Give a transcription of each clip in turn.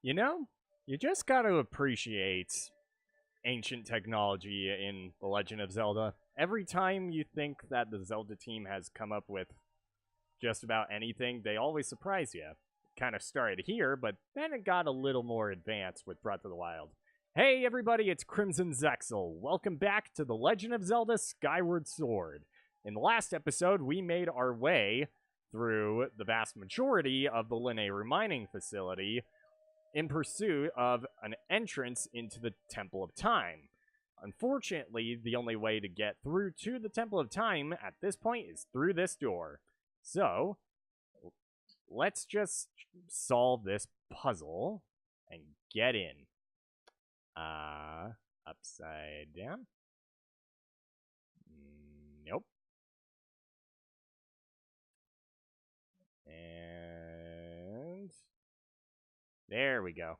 You know, you just gotta appreciate ancient technology in The Legend of Zelda. Every time you think that the Zelda team has come up with just about anything, they always surprise you. Kind of started here, but then it got a little more advanced with Breath of the Wild. Hey everybody, it's Crimson Zexel. Welcome back to The Legend of Zelda Skyward Sword. In the last episode, we made our way through the vast majority of the Lanayru Mining Facility in pursuit of an entrance into the Temple of Time. Unfortunately, the only way to get through to the Temple of Time at this point is through this door. So, let's just solve this puzzle and get in. Upside down? Nope. And there we go.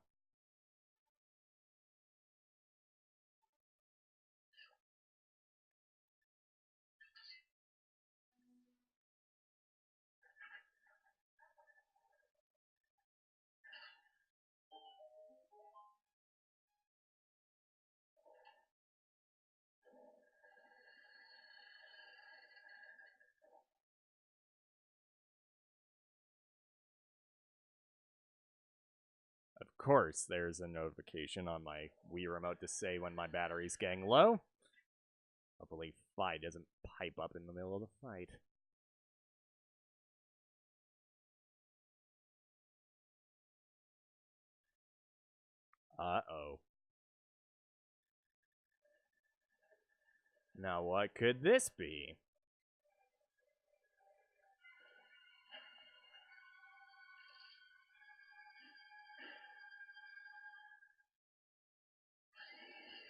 Of course, there's a notification on my Wii remote to say when my battery's getting low. Hopefully, Fi doesn't pipe up in the middle of the fight. Uh-oh. Now, what could this be?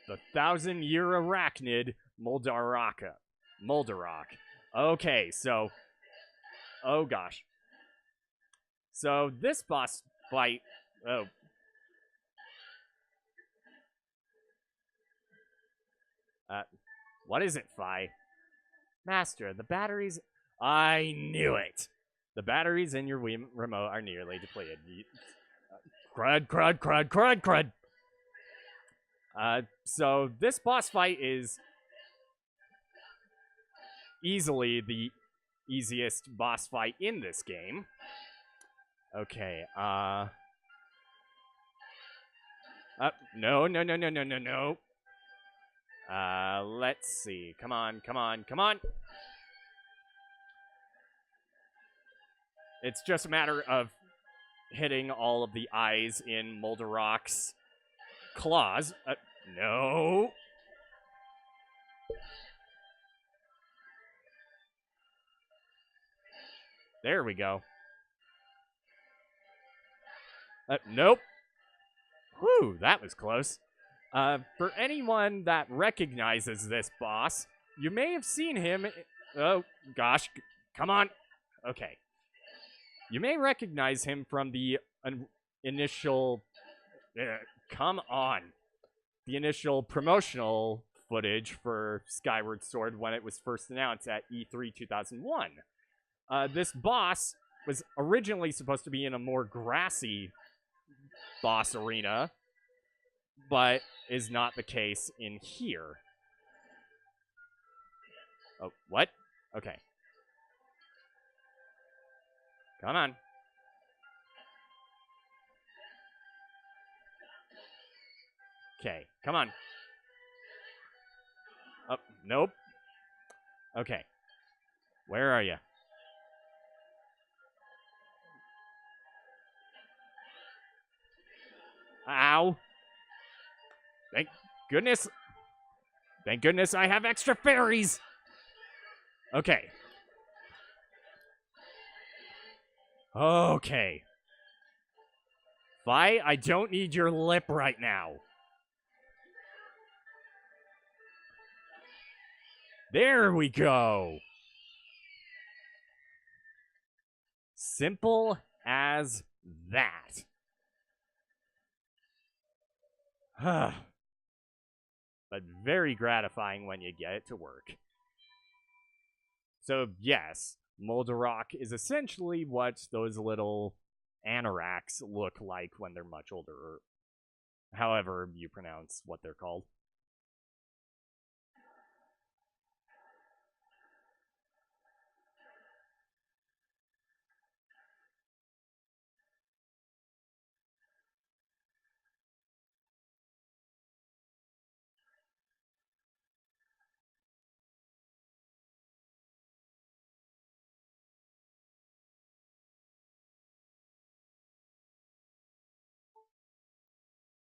The 1,000-year arachnid Moldarok. Okay, so... Oh, gosh. So, this boss fight... Oh. What is it, Fi? Master, the batteries... I knew it! The batteries in your Wii remote are nearly depleted. Crud. So this boss fight is easily the easiest boss fight in this game. Okay, no. Let's see. Come on. It's just a matter of hitting all of the eyes in Moldarok's claws. No. There we go. Nope. Whew, that was close. For anyone that recognizes this boss, you may have seen him... Oh, gosh. Come on. Okay. You may recognize him from the initial... come on. The initial promotional footage for Skyward Sword when it was first announced at E3 2001. This boss was originally supposed to be in a more grassy boss arena, but is not the case in here. Oh, what? Okay. Come on. Okay, come on. Oh, nope. Okay. Where are you? Ow. Thank goodness. Thank goodness I have extra fairies. Okay. Okay. Fi, I don't need your lip right now. There we go. Simple as that. But very gratifying when you get it to work. So, yes, Moldarok is essentially what those little anoraks look like when they're much older, or however you pronounce what they're called.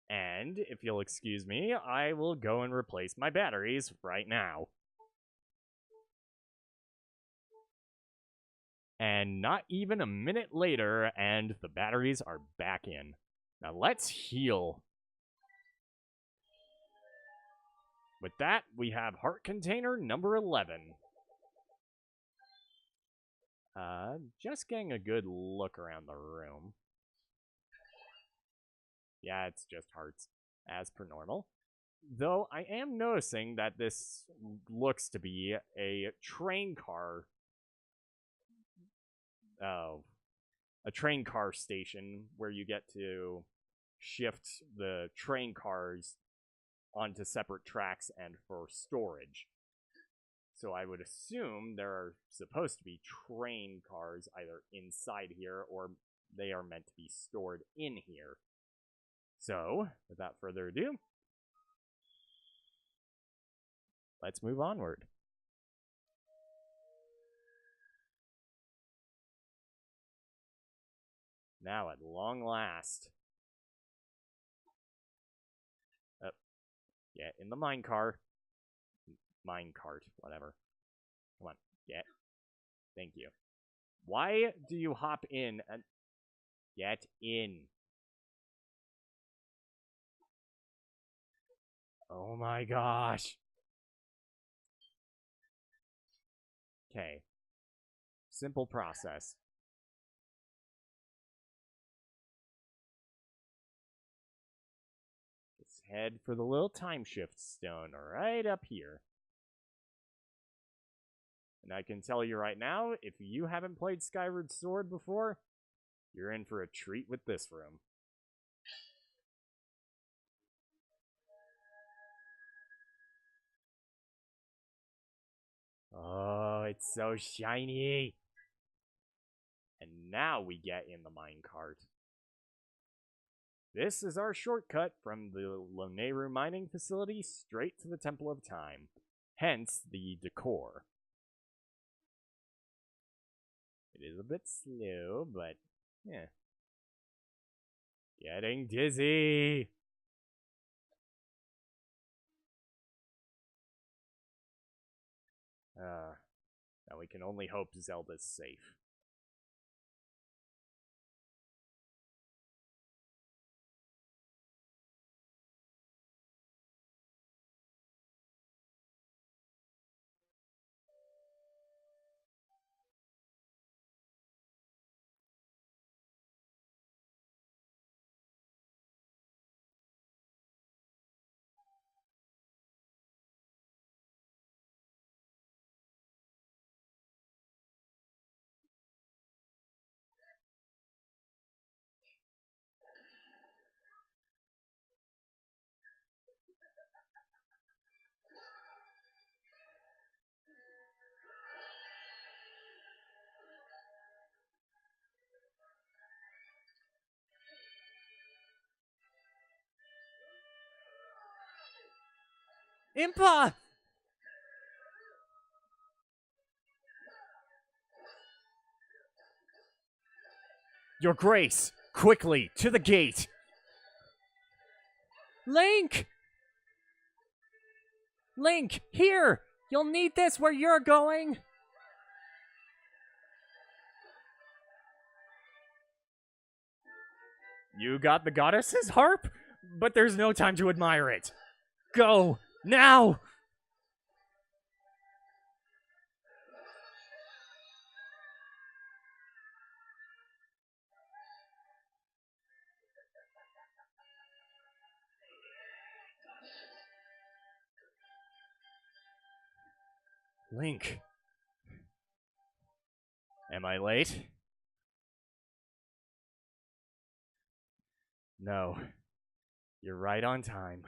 And if you'll excuse me, I will go and replace my batteries right now. And not even a minute later, and the batteries are back in. Now let's heal. With that, we have heart container number 11. Just getting a good look around the room. Yeah, it's just hearts, as per normal. Though I am noticing that this looks to be a train car. Oh, a train car station where you get to shift the train cars onto separate tracks and for storage. So I would assume there are supposed to be train cars either inside here or they are meant to be stored in here. So, without further ado, let's move onward. Now, at long last. Get in the mine cart, whatever. Come on, get. Thank you. Why do you hop in and get in? Oh my gosh. Okay. Simple process. Let's head for the little time shift stone right up here. And I can tell you right now, if you haven't played Skyward Sword before, you're in for a treat with this room. Oh, it's so shiny. And now we get in the minecart. This is our shortcut from the Lanayru Mining Facility straight to the Temple of Time. Hence the decor. It is a bit slow, but yeah. Getting dizzy. Now we can only hope Zelda's safe. Impa! Your Grace, quickly, to the gate! Link! Link, here! You'll need this where you're going! You got the goddess's harp? But there's no time to admire it. Go, now! Link. Am I late? No. You're right on time.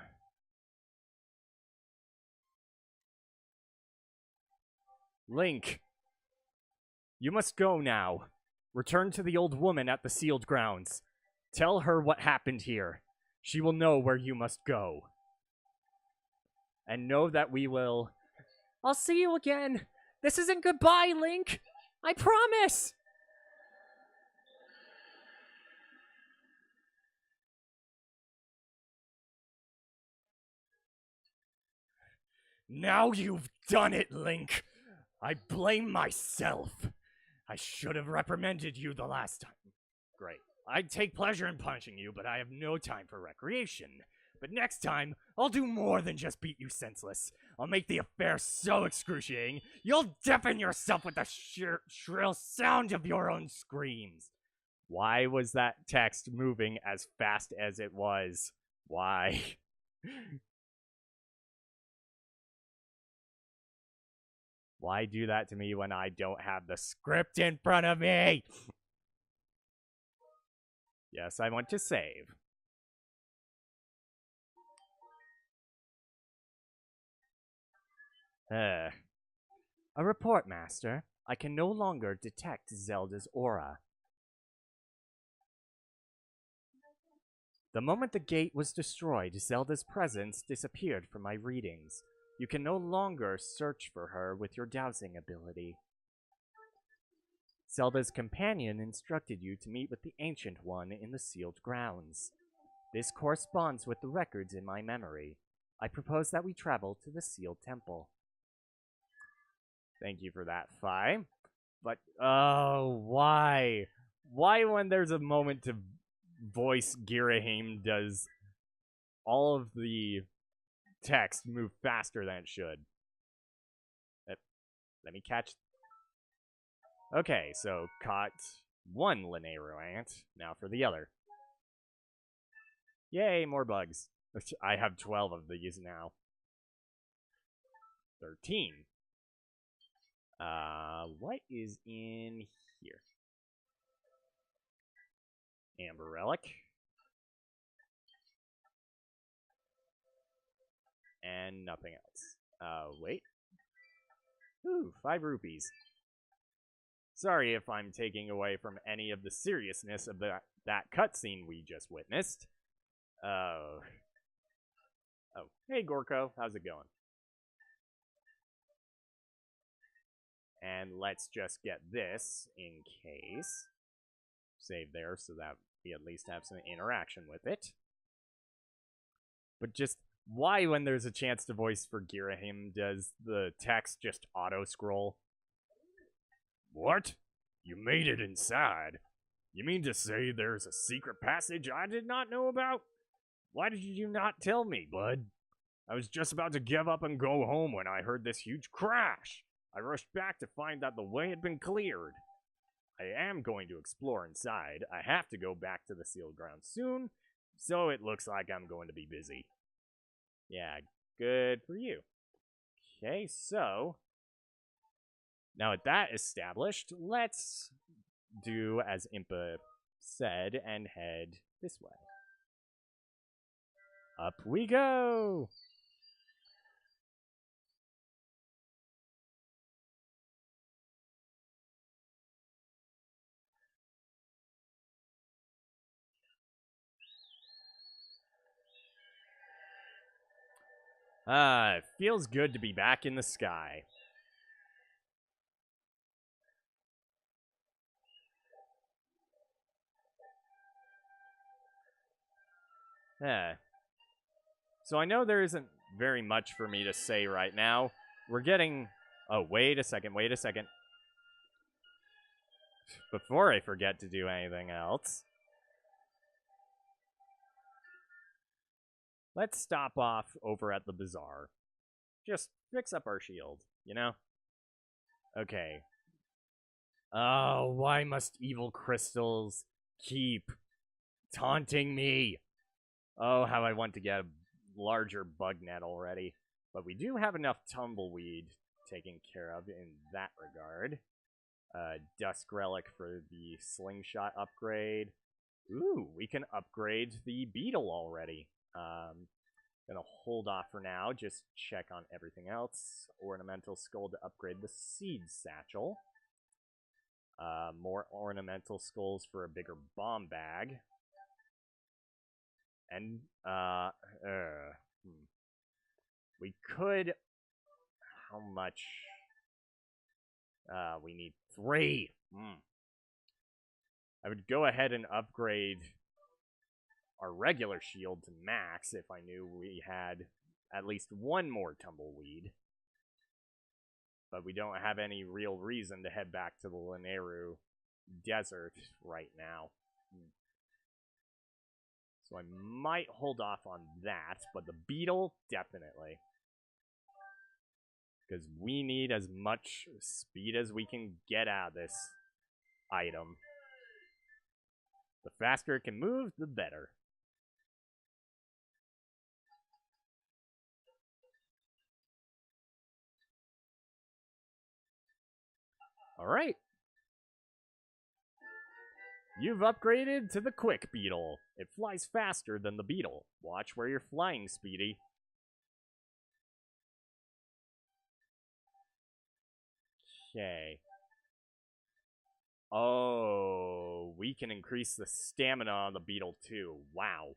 Link! You must go now. Return to the old woman at the sealed grounds. Tell her what happened here. She will know where you must go. And know that we will... I'll see you again. This isn't goodbye, Link. I promise. Now you've done it, Link. I blame myself. I should have reprimanded you the last time. Great. I take pleasure in punishing you, but I have no time for recreation. But next time, I'll do more than just beat you senseless. I'll make the affair so excruciating, you'll deafen yourself with the shrill sound of your own screams. Why was that text moving as fast as it was? Why? Why do that to me when I don't have the script in front of me? Yes, I want to save. A report, Master. I can no longer detect Zelda's aura. The moment the gate was destroyed, Zelda's presence disappeared from my readings. You can no longer search for her with your dowsing ability. Zelda's companion instructed you to meet with the Ancient One in the sealed grounds. This corresponds with the records in my memory. I propose that we travel to the sealed temple. Thank you for that, Fi. But, oh, why? Why when there's a moment to voice Girahim does all of the text move faster than it should? Let me catch... Okay, so caught one Lanayru ant. Now for the other. Yay, more bugs. I have 12 of these now. 13. What is in here? Amber Relic. And nothing else. Wait. Ooh, 5 rupees. Sorry if I'm taking away from any of the seriousness of that cutscene we just witnessed. Oh, hey Gorko, how's it going? And let's just get this in case. Save there so that we at least have some interaction with it. But just why, when there's a chance to voice for Girahim, does the text just auto-scroll? What? You made it inside? You mean to say there's a secret passage I did not know about? Why did you not tell me, bud? I was just about to give up and go home when I heard this huge crash. I rushed back to find that the way had been cleared. I am going to explore inside. I have to go back to the sealed ground soon, so it looks like I'm going to be busy. Yeah, good for you. Okay, so now with that established, let's do as Impa said and head this way. Up we go! It feels good to be back in the sky. So I know there isn't very much for me to say right now. We're getting... Oh, wait a second. Before I forget to do anything else, let's stop off over at the bazaar. Just fix up our shield, you know? Okay. Oh, why must evil crystals keep taunting me? Oh, how I want to get a larger bug net already. But we do have enough tumbleweed taken care of in that regard. Dusk Relic for the slingshot upgrade. Ooh, we can upgrade the beetle already. Gonna hold off for now, just check on everything else. Ornamental skull to upgrade the seed satchel. More ornamental skulls for a bigger bomb bag. And, we could... How much? We need 3. I would go ahead and upgrade our regular shield to max if I knew we had at least 1 more tumbleweed. But we don't have any real reason to head back to the Lanayru desert right now. So I might hold off on that, but the beetle, definitely. Because we need as much speed as we can get out of this item. The faster it can move, the better. Alright. You've upgraded to the Quick Beetle. It flies faster than the beetle. Watch where you're flying, Speedy. Okay. Oh, we can increase the stamina on the beetle too. Wow.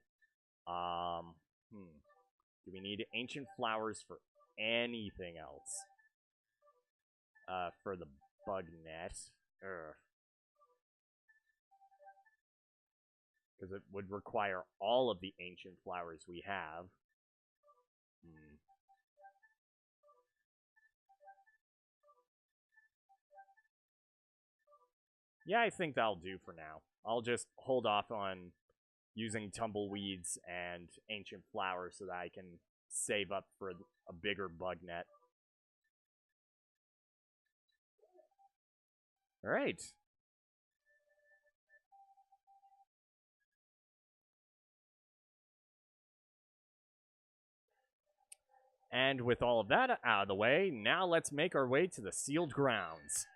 Do we need ancient flowers for anything else? For the bug net. Because it would require all of the ancient flowers we have. Yeah, I think that'll do for now. I'll just hold off on using tumbleweeds and ancient flowers so that I can save up for a bigger bug net. Alright. And with all of that out of the way, now let's make our way to the sealed grounds.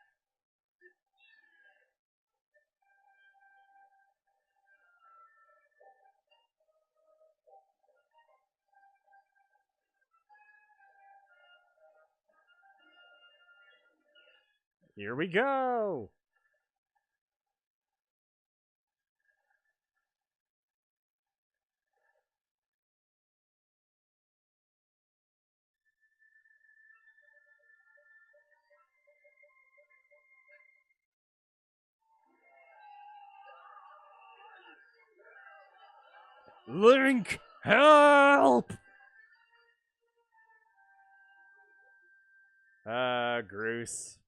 Here we go! Link, help! Groose.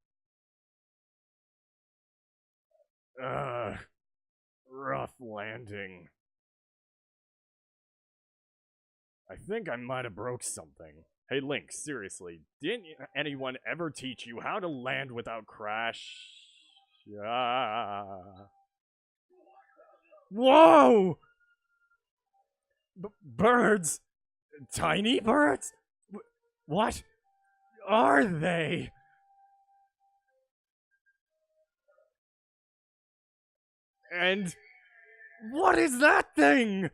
Rough landing. I think I might have broke something. Hey Link, seriously, didn't anyone ever teach you how to land without crash? Whoa! Birds? Tiny birds? What are they? And what is that thing?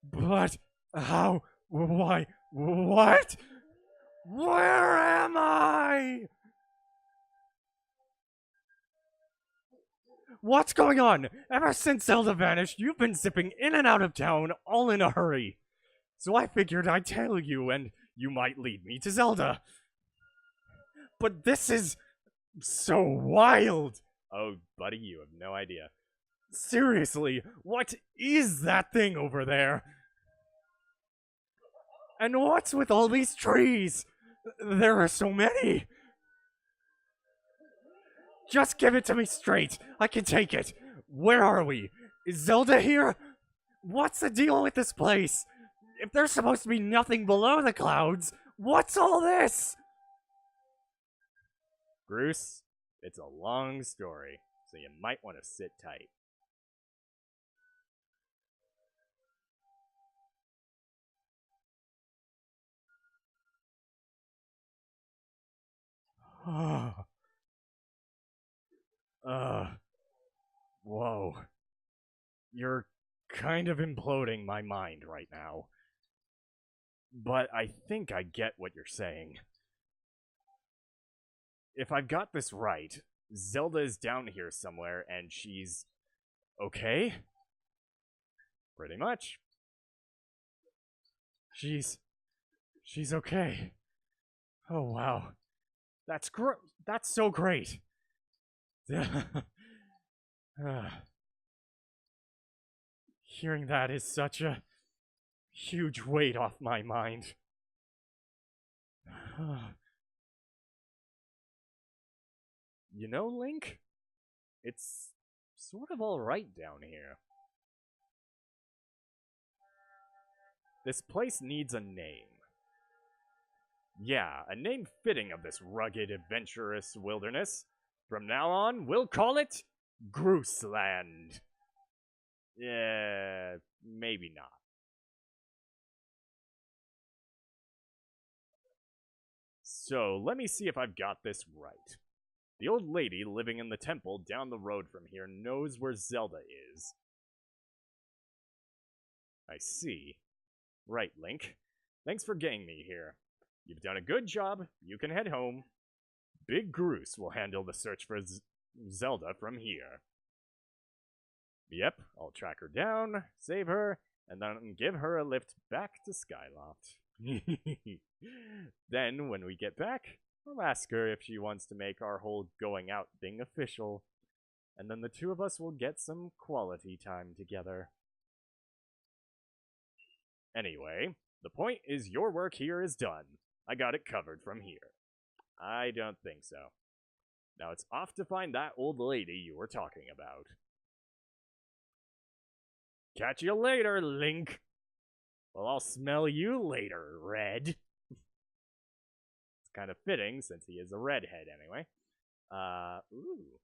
But how? Why? What? Where am I? What's going on? Ever since Zelda vanished, you've been zipping in and out of town all in a hurry. So I figured I'd tell you and you might lead me to Zelda. But this is so wild. Oh, buddy, you have no idea. Seriously, what is that thing over there? And what's with all these trees? There are so many. Just give it to me straight. I can take it. Where are we? Is Zelda here? What's the deal with this place? If there's supposed to be nothing below the clouds, what's all this? Bruce, it's a long story, so you might want to sit tight. Whoa. You're kind of imploding my mind right now. But I think I get what you're saying. If I've got this right, Zelda is down here somewhere and she's okay? Pretty much. She's okay. Oh wow. That's so great. Hearing that is such a huge weight off my mind. You know, Link? It's sort of alright down here. This place needs a name. Yeah, a name fitting of this rugged, adventurous wilderness. From now on, we'll call it Grooseland. Yeah, maybe not. So, let me see if I've got this right. The old lady living in the temple down the road from here knows where Zelda is. I see. Right, Link. Thanks for getting me here. You've done a good job. You can head home. Big Groose will handle the search for Zelda from here. Yep, I'll track her down, save her, and then give her a lift back to Skyloft. Then, when we get back, I'll ask her if she wants to make our whole going out thing official. And then the two of us will get some quality time together. Anyway, the point is your work here is done. I got it covered from here. I don't think so. Now it's off to find that old lady you were talking about. Catch you later, Link. Well, I'll smell you later, Red. It's kind of fitting since he is a redhead anyway. Ooh.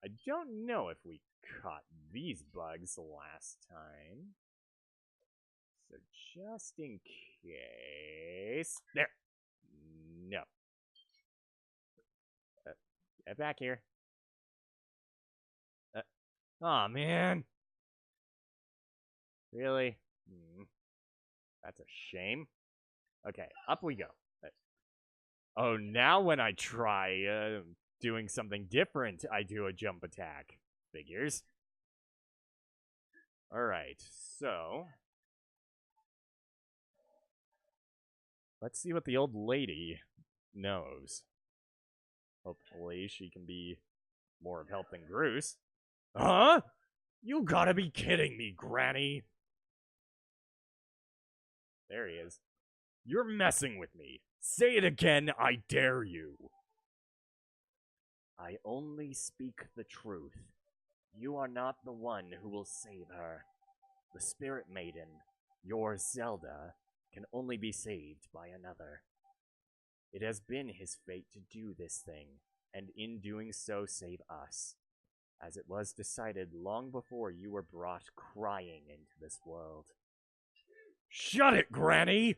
I don't know if we caught these bugs last time. So just in case... There! No. Get back here. Aw, man. Really? That's a shame. Okay, up we go. Oh, now when I try doing something different, I do a jump attack. Figures. Alright, so... let's see what the old lady knows. Hopefully she can be more of help than Groose. Huh? You gotta be kidding me, Granny! There he is. You're messing with me. Say it again, I dare you. I only speak the truth. You are not the one who will save her. The Spirit Maiden, your Zelda, can only be saved by another. It has been his fate to do this thing, and in doing so save us, as it was decided long before you were brought crying into this world. Shut it, Granny!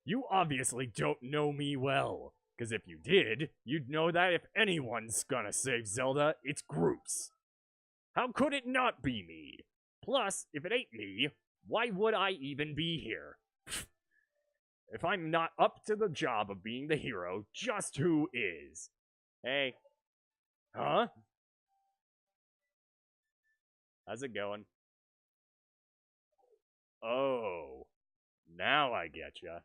You obviously don't know me well, because if you did, you'd know that if anyone's gonna save Zelda, it's Groose. How could it not be me? Plus, if it ain't me, why would I even be here? If I'm not up to the job of being the hero, just who is? Hey. Huh? How's it going? Oh. Now I getcha.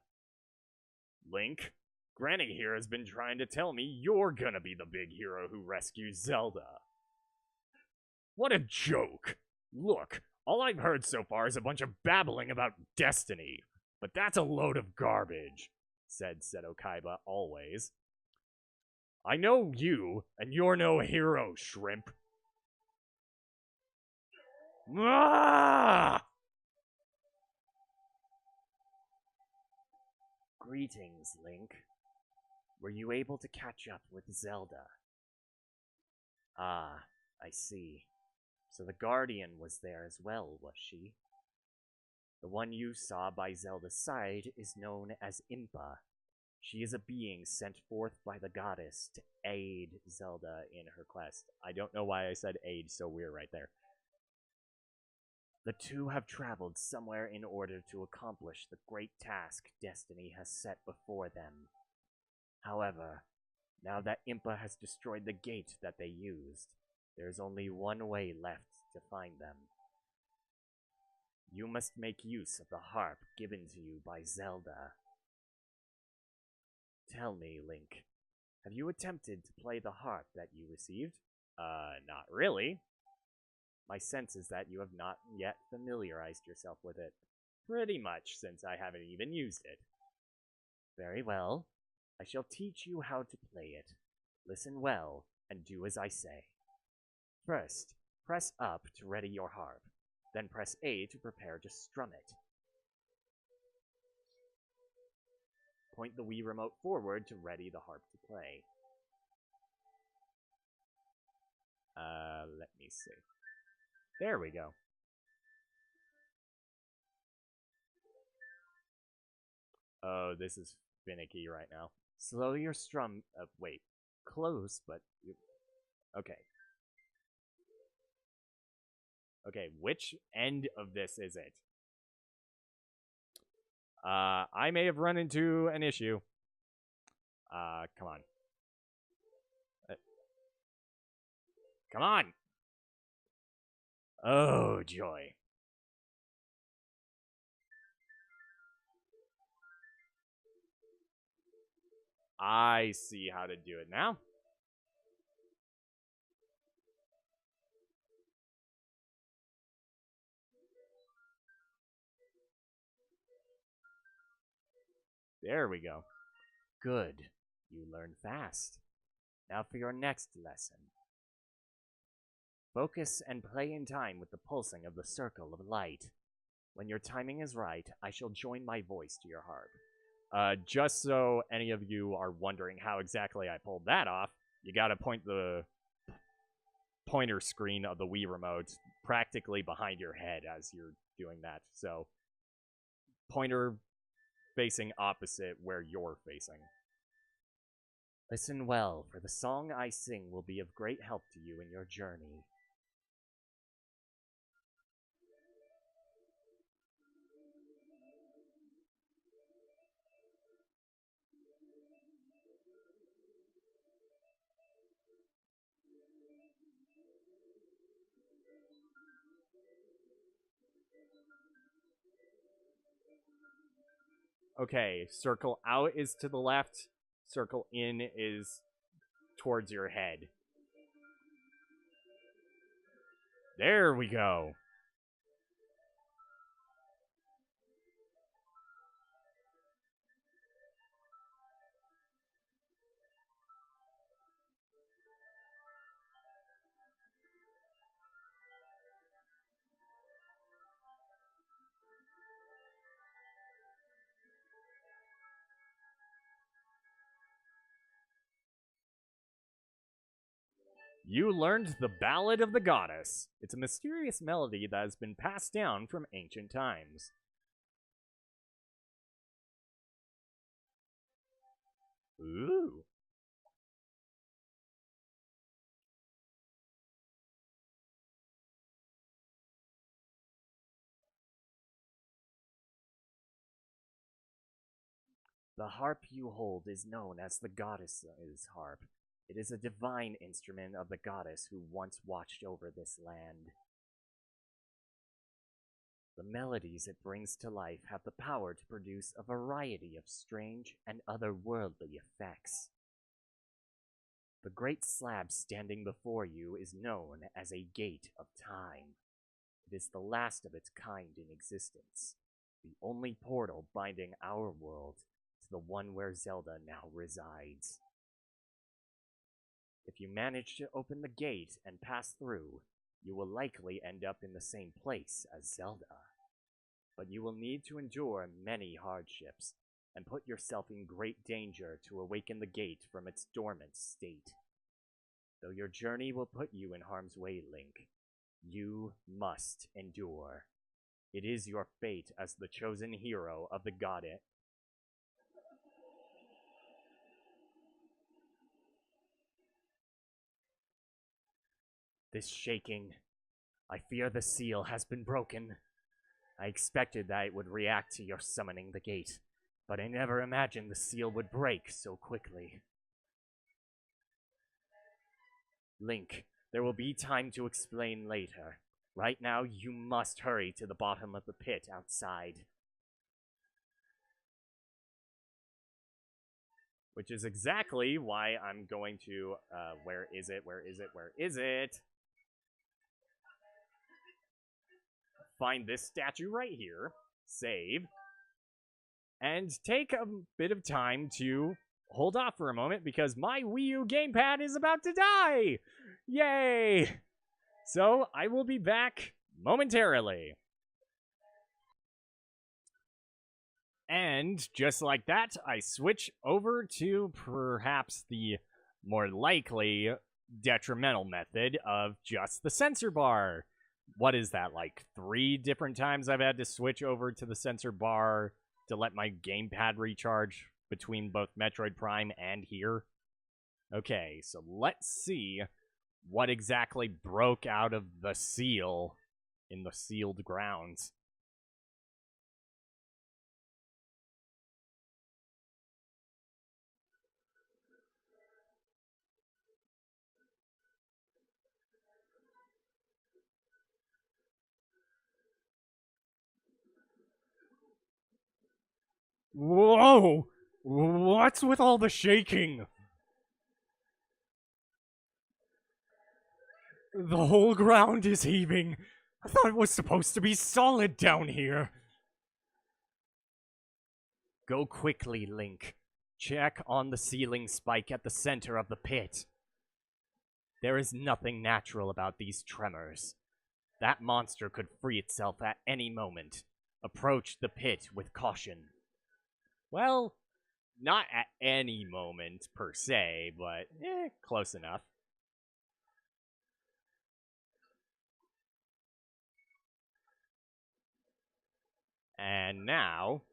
Link, Granny here has been trying to tell me you're gonna be the big hero who rescues Zelda. What a joke! Look, all I've heard so far is a bunch of babbling about destiny. But that's a load of garbage, said Seto Kaiba always. I know you, and you're no hero, shrimp. Ah! Greetings, Link. Were you able to catch up with Zelda? Ah, I see. So the Guardian was there as well, was she? The one you saw by Zelda's side is known as Impa. She is a being sent forth by the goddess to aid Zelda in her quest. I don't know why I said aid so weird right there. The two have traveled somewhere in order to accomplish the great task destiny has set before them. However, now that Impa has destroyed the gate that they used, there's only one way left to find them. You must make use of the harp given to you by Zelda. Tell me, Link, have you attempted to play the harp that you received? Not really. My sense is that you have not yet familiarized yourself with it. Pretty much, since I haven't even used it. Very well. I shall teach you how to play it. Listen well, and do as I say. First, press up to ready your harp. Then press A to prepare to strum it. Point the Wii remote forward to ready the harp to play. Let me see. There we go. Oh, this is finicky right now. Slow your strum. Wait. Close, but. Okay. Okay, which end of this is it? I may have run into an issue. Come on. Come on! Oh, joy. I see how to do it now. There we go. Good. You learn fast. Now for your next lesson. Focus and play in time with the pulsing of the circle of light. When your timing is right, I shall join my voice to your harp. Just so any of you are wondering how exactly I pulled that off, you gotta point the pointer screen of the Wii remote practically behind your head as you're doing that. So, pointer facing opposite where you're facing. Listen well, for the song I sing will be of great help to you in your journey. Okay, circle out is to the left, circle in is towards your head. There we go. You learned the Ballad of the Goddess. It's a mysterious melody that has been passed down from ancient times. Ooh. The harp you hold is known as the goddess's harp. It is a divine instrument of the goddess who once watched over this land. The melodies it brings to life have the power to produce a variety of strange and otherworldly effects. The great slab standing before you is known as a Gate of Time. It is the last of its kind in existence, the only portal binding our world to the one where Zelda now resides. If you manage to open the gate and pass through, you will likely end up in the same place as Zelda. But you will need to endure many hardships, and put yourself in great danger to awaken the gate from its dormant state. Though your journey will put you in harm's way, Link, you must endure. It is your fate as the chosen hero of the goddess. This shaking. I fear the seal has been broken. I expected that it would react to your summoning the gate, but I never imagined the seal would break so quickly. Link, there will be time to explain later. Right now, you must hurry to the bottom of the pit outside. Which is exactly why I'm going to, where is it? Find this statue right here, save, and take a bit of time to hold off for a moment because my Wii U gamepad is about to die! Yay! So, I will be back momentarily. And just like that, I switch over to perhaps the more likely detrimental method of just the sensor bar. What is that, like 3 different times I've had to switch over to the sensor bar to let my gamepad recharge between both Metroid Prime and here? Okay, so let's see what exactly broke out of the seal in the sealed grounds. Whoa! What's with all the shaking? The whole ground is heaving. I thought it was supposed to be solid down here. Go quickly, Link. Check on the ceiling spike at the center of the pit. There is nothing natural about these tremors. That monster could free itself at any moment. Approach the pit with caution. Well, not at any moment per se, but close enough. And now,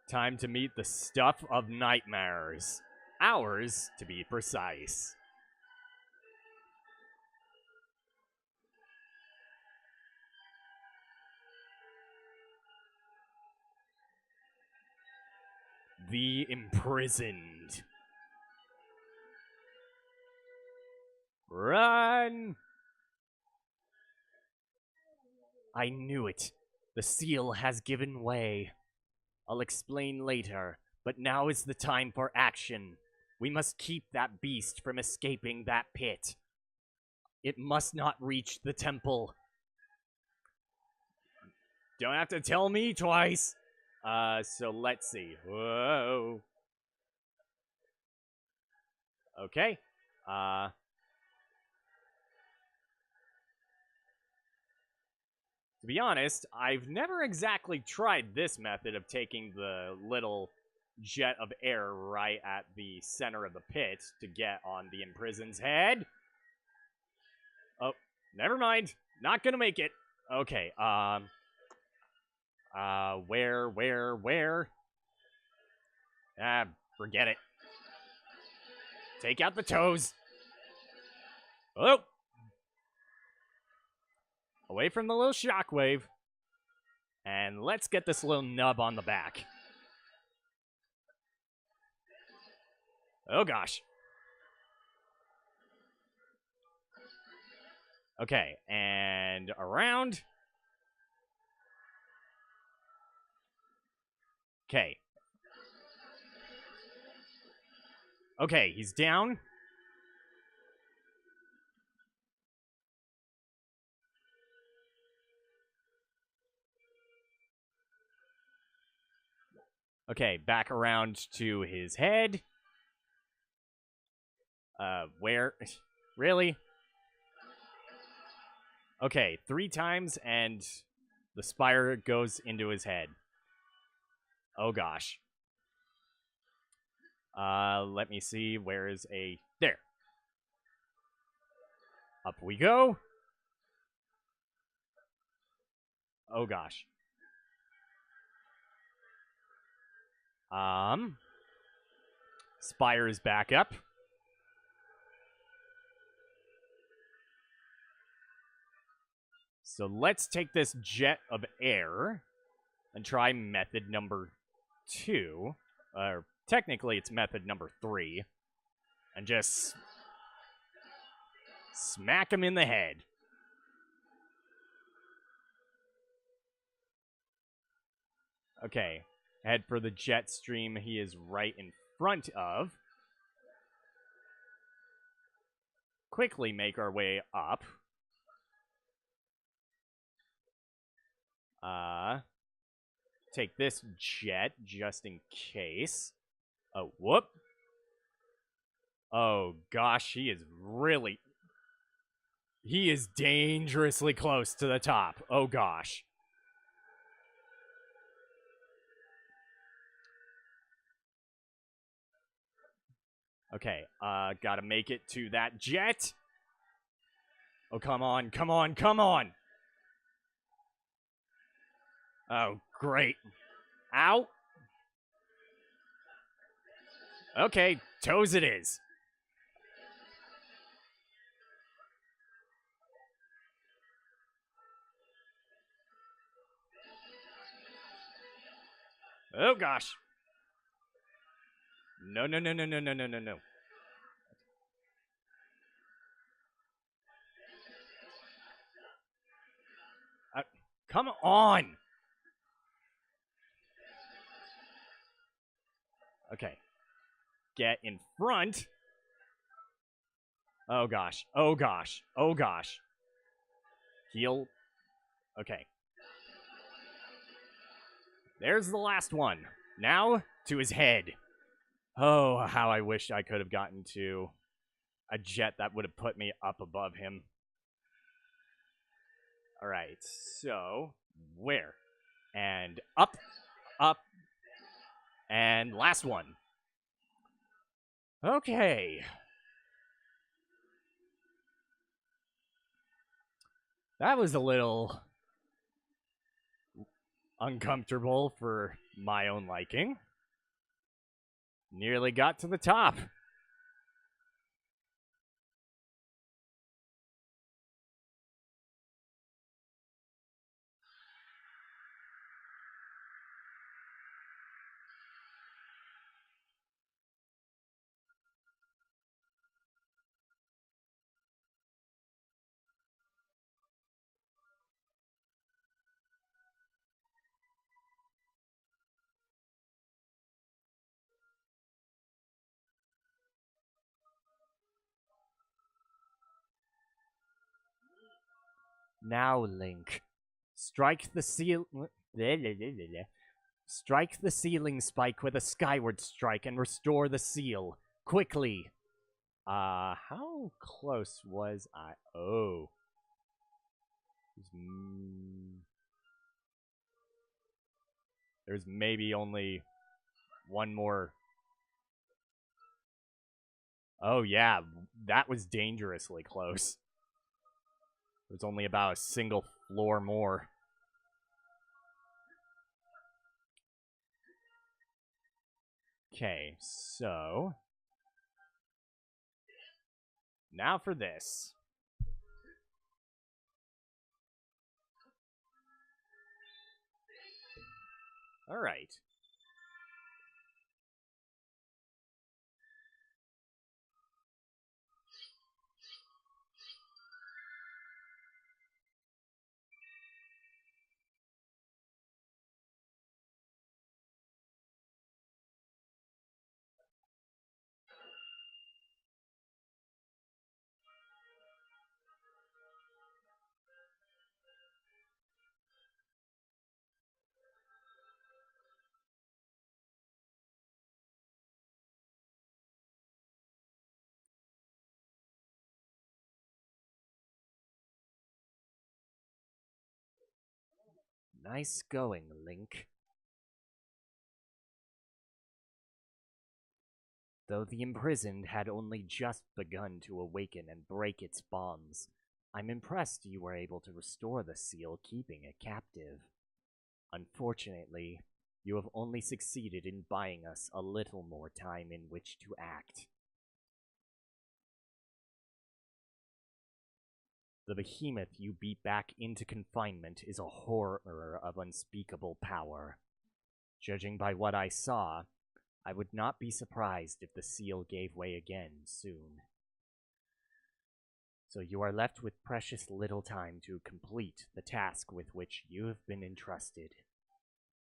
time to meet the stuff of nightmares. Ours, to be precise. The Imprisoned. Run! I knew it. The seal has given way. I'll explain later, but now is the time for action. We must keep that beast from escaping that pit. It must not reach the temple. Don't have to tell me twice. So let's see. Whoa. Okay. To be honest, I've never exactly tried this method of taking the little jet of air right at the center of the pit to get on the Imprisoned's head. Oh, never mind. Not gonna make it. Okay, where? Ah, forget it. Take out the toes. Oh! Away from the little shockwave. And let's get this little nub on the back. Oh gosh. Okay, and around. Okay. Okay, he's down. Okay, back around to his head. Where? Really? Okay, 3 times and the spire goes into his head. Oh gosh. Let me see. Where is a... There. Up we go. Oh gosh. Spire is back up. So let's take this jet of air and try method number 2. Or technically it's method number 3. And just smack him in the head. Okay, head for the jet stream he is right in front of. Quickly make our way up. Take this jet just in case. Oh, whoop. Oh gosh, he is dangerously close to the top. Oh gosh. Okay, gotta make it to that jet. Oh, come on, come on, come on. Oh, great. Ow. Okay, toes it is. Oh gosh. No, no, no, no, no, no, no, no, no. Come on. Okay. Get in front. Oh gosh. Oh gosh. Oh gosh. Heal. Okay. There's the last one. Now to his head. Oh, how I wish I could have gotten to a jet that would have put me up above him. Alright, so where? And up, up, and last one. Okay. That was a little uncomfortable for my own liking. Nearly got to the top. Now, Link, strike the strike the ceiling spike with a skyward strike and restore the seal. Quickly. How close was I? Oh. There's maybe only one more. Oh, yeah. That was dangerously close. There's only about a single floor more. Okay, so now for this. All right. Nice going, Link. Though the Imprisoned had only just begun to awaken and break its bonds, I'm impressed you were able to restore the seal, keeping it captive. Unfortunately, you have only succeeded in buying us a little more time in which to act. The behemoth you beat back into confinement is a horror of unspeakable power. Judging by what I saw, I would not be surprised if the seal gave way again soon. So you are left with precious little time to complete the task with which you have been entrusted.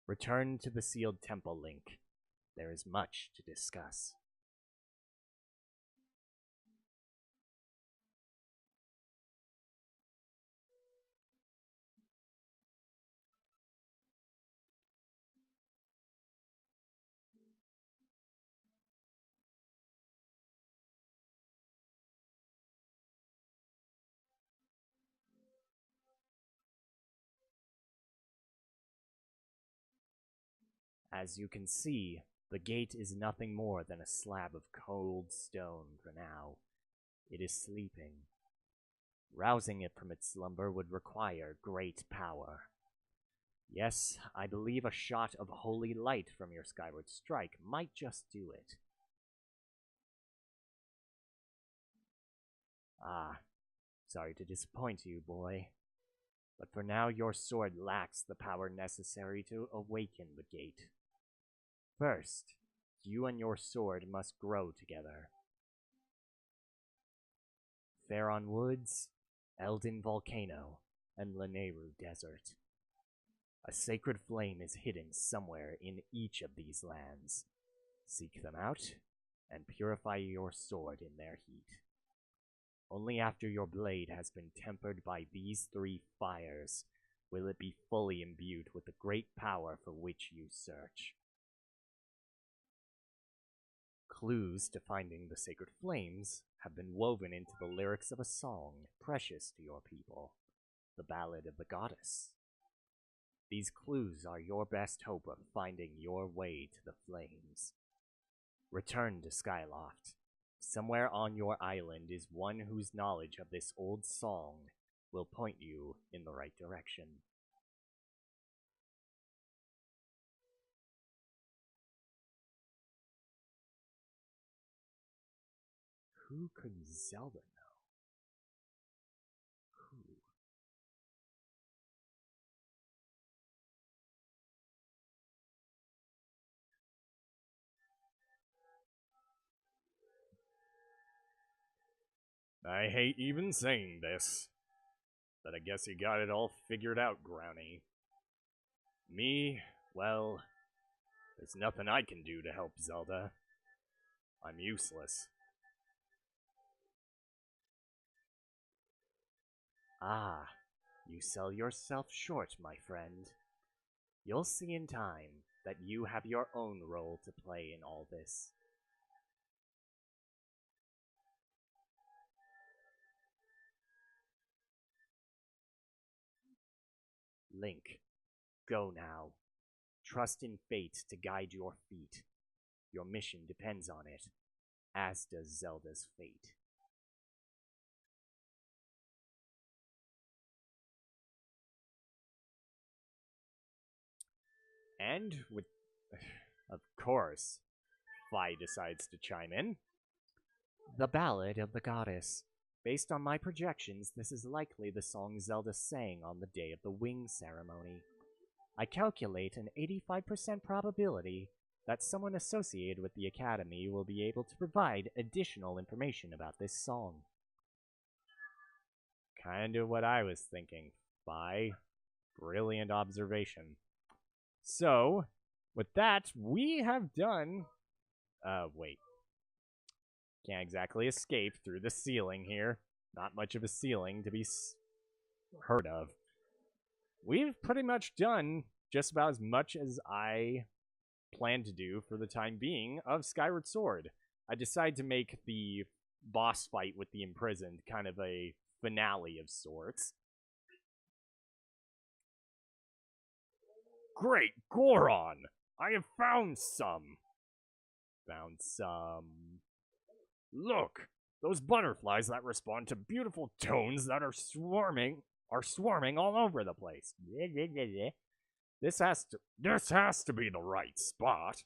Return to the sealed temple, Link. There is much to discuss. As you can see, the gate is nothing more than a slab of cold stone for now. It is sleeping. Rousing it from its slumber would require great power. Yes, I believe a shot of holy light from your skyward strike might just do it. Ah, sorry to disappoint you, boy. But for now, your sword lacks the power necessary to awaken the gate. First, you and your sword must grow together. Faron Woods, Eldin Volcano, and Lanayru Desert. A sacred flame is hidden somewhere in each of these lands. Seek them out, and purify your sword in their heat. Only after your blade has been tempered by these three fires will it be fully imbued with the great power for which you search. Clues to finding the sacred flames have been woven into the lyrics of a song precious to your people, the Ballad of the Goddess. These clues are your best hope of finding your way to the flames. Return to Skyloft. Somewhere on your island is one whose knowledge of this old song will point you in the right direction. Who could Zelda know? Who? I hate even saying this, but I guess you got it all figured out, Brownie. Me, well, there's nothing I can do to help Zelda. I'm useless. Ah, you sell yourself short, my friend. You'll see in time that you have your own role to play in all this. Link, go now. Trust in fate to guide your feet. Your mission depends on it, as does Zelda's fate. And with, of course, Fi decides to chime in. The Ballad of the Goddess. Based on my projections, this is likely the song Zelda sang on the day of the wing ceremony. I calculate an 85% probability that someone associated with the Academy will be able to provide additional information about this song. Kinda what I was thinking, Fi. Brilliant observation. So, with that, we have done... wait. Can't exactly escape through the ceiling here. Not much of a ceiling to be heard of. We've pretty much done just about as much as I plan to do for the time being of Skyward Sword. I decided to make the boss fight with the Imprisoned kind of a finale of sorts. Great Goron! I have found some! Look! Those butterflies that respond to beautiful tones that are swarming all over the place. This has to be the right spot.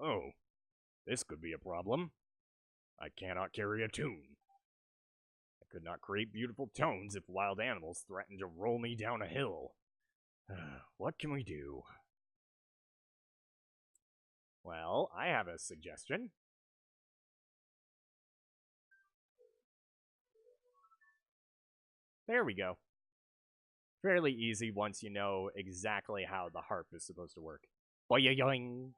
Oh, this could be a problem. I cannot carry a tune. I could not create beautiful tones if wild animals threaten to roll me down a hill. What can we do? Well, I have a suggestion. There we go. Fairly easy once you know exactly how the harp is supposed to work. Boing!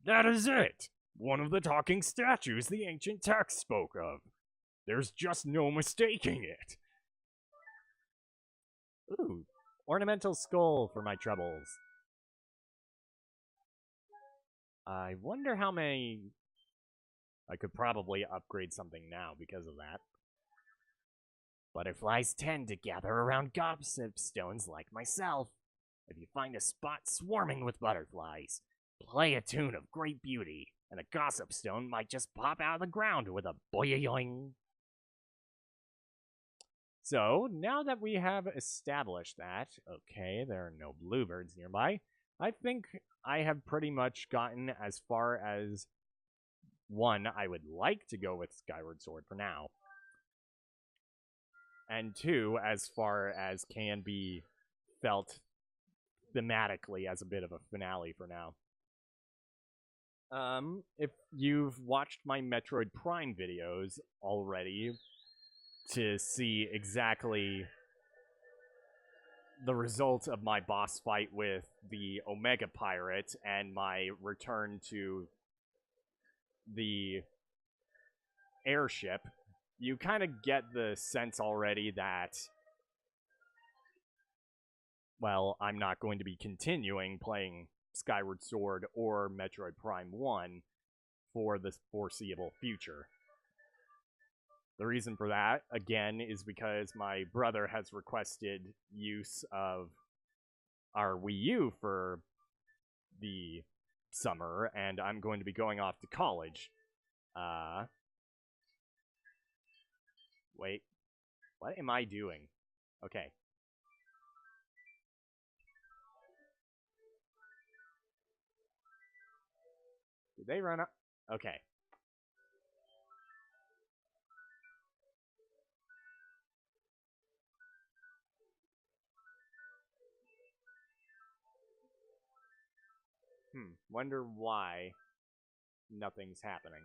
That is it! One of the talking statues the ancient text spoke of. There's just no mistaking it. Ooh, ornamental skull for my troubles. I wonder how many... I could probably upgrade something now because of that. Butterflies tend to gather around gossip stones like myself. If you find a spot swarming with butterflies, play a tune of great beauty, and a gossip stone might just pop out of the ground with a boing. So, now that we have established that, okay, there are no bluebirds nearby, I think I have pretty much gotten as far as, one, I would like to go with Skyward Sword for now, and two, as far as can be felt thematically as a bit of a finale for now. If you've watched my Metroid Prime videos already to see exactly the result of my boss fight with the Omega Pirate and my return to the airship, you kind of get the sense already that, well, I'm not going to be continuing playing Skyward Sword or Metroid Prime 1 for the foreseeable future. The reason for that, again, is because my brother has requested use of our Wii U for the summer, and I'm going to be going off to college. Wait. What am I doing? Okay. Did they run up? Okay. Wonder why nothing's happening.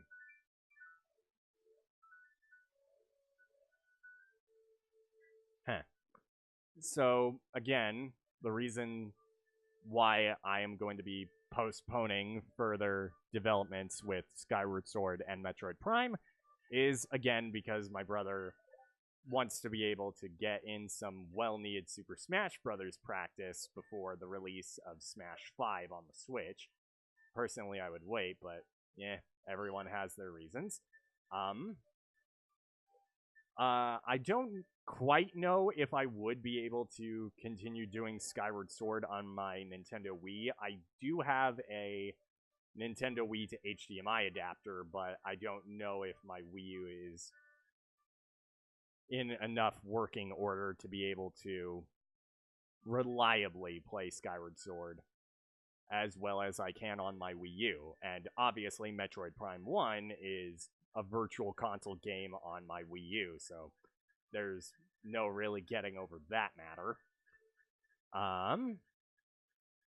So, again, the reason why I am going to be postponing further developments with Skyward Sword and Metroid Prime is, again, because my brother wants to be able to get in some well-needed Super Smash Bros. Practice before the release of Smash 5 on the Switch. Personally, I would wait, but yeah, everyone has their reasons. I don't quite know if I would be able to continue doing Skyward Sword on my Nintendo Wii. I do have a Nintendo Wii to HDMI adapter, but I don't know if my Wii U is in enough working order to be able to reliably play Skyward Sword as well as I can on my Wii U. And obviously, Metroid Prime 1 is a virtual console game on my Wii U, so there's no really getting over that matter.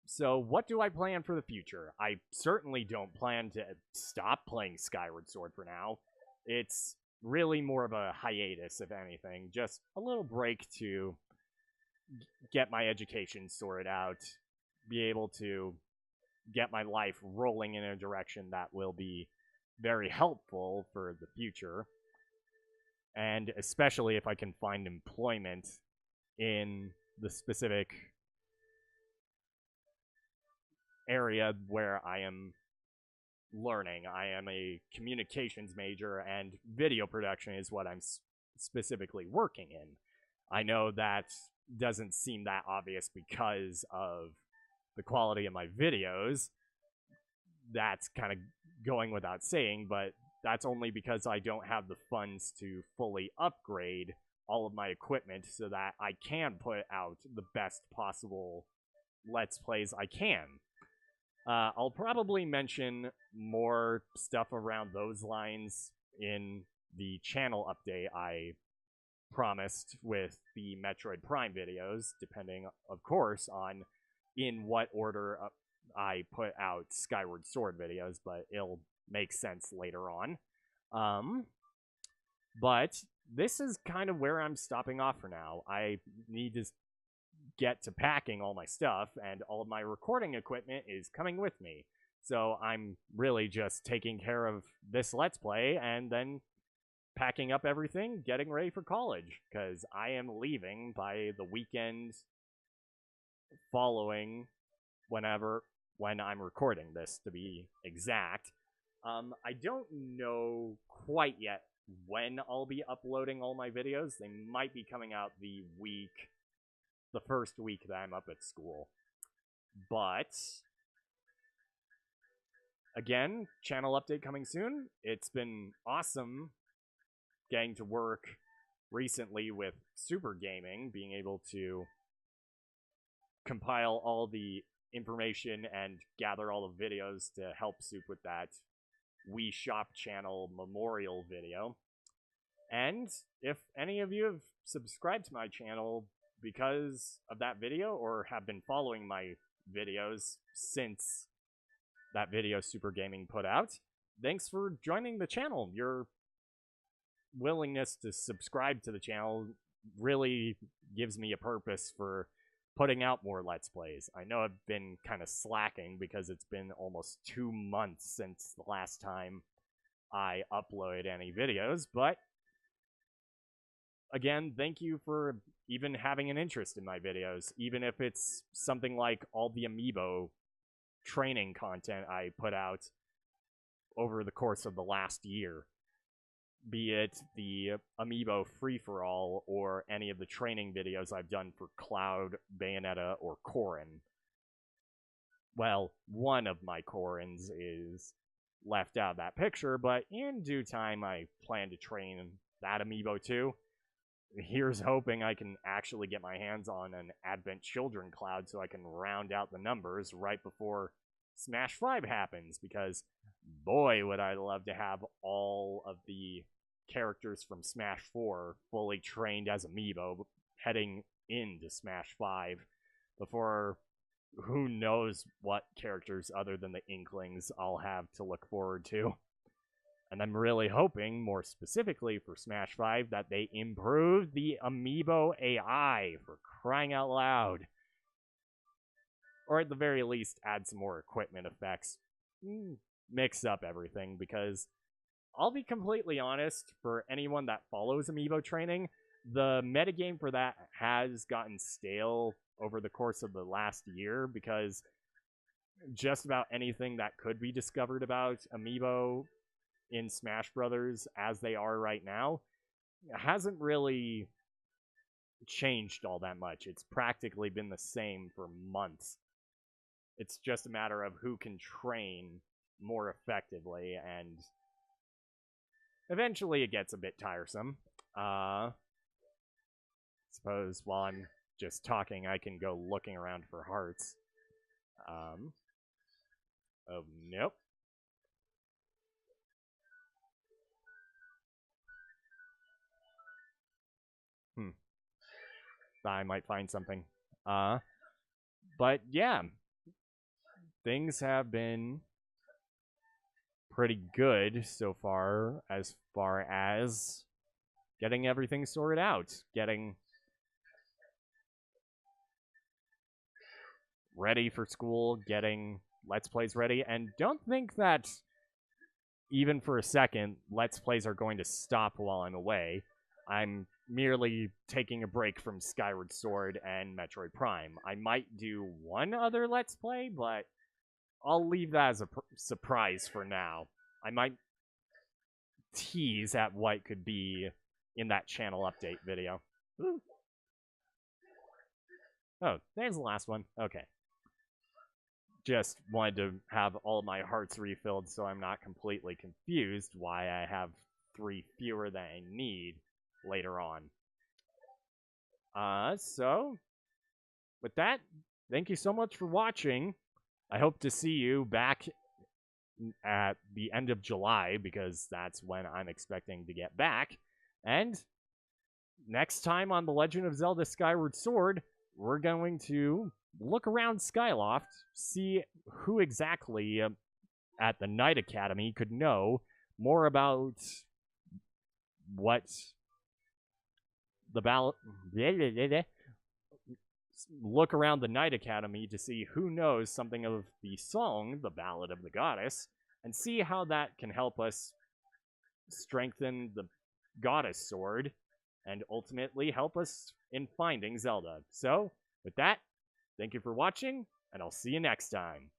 So what do I plan for the future? I certainly don't plan to stop playing Skyward Sword for now. It's really more of a hiatus, if anything. Just a little break to get my education sorted out, be able to get my life rolling in a direction that will be very helpful for the future. And especially if I can find employment in the specific area where I am learning. I am a communications major, and video production is what I'm specifically working in. I know that doesn't seem that obvious because of the quality of my videos, that's kind of going without saying, but that's only because I don't have the funds to fully upgrade all of my equipment so that I can put out the best possible Let's Plays I can. I'll probably mention more stuff around those lines in the channel update I promised with the Metroid Prime videos, depending, of course, on in what order I put out Skyward Sword videos, but it'll make sense later on. But this is kind of where I'm stopping off for now. I need to get to packing all my stuff, and all of my recording equipment is coming with me. So I'm really just taking care of this Let's Play, and then packing up everything, getting ready for college, because I am leaving by the weekend following when I'm recording this, to be exact. I don't know quite yet when I'll be uploading all my videos. They might be coming out the first week that I'm up at school. But again, channel update coming soon. It's been awesome getting to work recently with Super Gaming, being able to compile all the information and gather all the videos to help Soup with that Wii Shop channel memorial video. And if any of you have subscribed to my channel because of that video, or have been following my videos since that video Super Gaming put out, thanks for joining the channel. Your willingness to subscribe to the channel really gives me a purpose for putting out more Let's Plays. I know I've been kind of slacking because it's been almost 2 months since the last time I uploaded any videos, but again, thank you for even having an interest in my videos, even if it's something like all the amiibo training content I put out over the course of the last year. Be it the amiibo free-for-all or any of the training videos I've done for Cloud, Bayonetta, or Corrin. Well, one of my Corrins is left out of that picture, but in due time I plan to train that amiibo too. Here's hoping I can actually get my hands on an Advent Children Cloud so I can round out the numbers right before Smash 5 happens, because boy would I love to have all of the characters from Smash 4 fully trained as amiibo heading into Smash 5 before who knows what characters other than the Inklings I'll have to look forward to. And I'm really hoping, more specifically for Smash 5, that they improve the amiibo AI, for crying out loud. Or at the very least, add some more equipment effects. Mix up everything, because I'll be completely honest, for anyone that follows amiibo training, the metagame for that has gotten stale over the course of the last year, because just about anything that could be discovered about amiibo in Smash Brothers as they are right now hasn't really changed all that much. It's practically been the same for months. It's just a matter of who can train more effectively, and eventually it gets a bit tiresome. Suppose while I'm just talking, I can go looking around for hearts. Oh, nope. I might find something. But yeah, things have been pretty good so far as getting everything sorted out, getting ready for school, getting Let's Plays ready, and don't think that even for a second Let's Plays are going to stop while I'm away. I'm merely taking a break from Skyward Sword and Metroid Prime. I might do one other Let's Play, but I'll leave that as a surprise for now. I might tease at what could be in that channel update video. Ooh. Oh, there's the last one. Okay. just wanted to have all my hearts refilled so I'm not completely confused why I have 3 fewer than I need later on. So, with that, thank you so much for watching. I hope to see you back at the end of July, because that's when I'm expecting to get back. And next time on The Legend of Zelda Skyward Sword, we're going to look around Skyloft, see who exactly at the Knight Academy could know more about what the ballot. Look around the Knight Academy to see who knows something of the song, The Ballad of the Goddess, and see how that can help us strengthen the Goddess Sword and ultimately help us in finding Zelda. So, with that, thank you for watching, and I'll see you next time.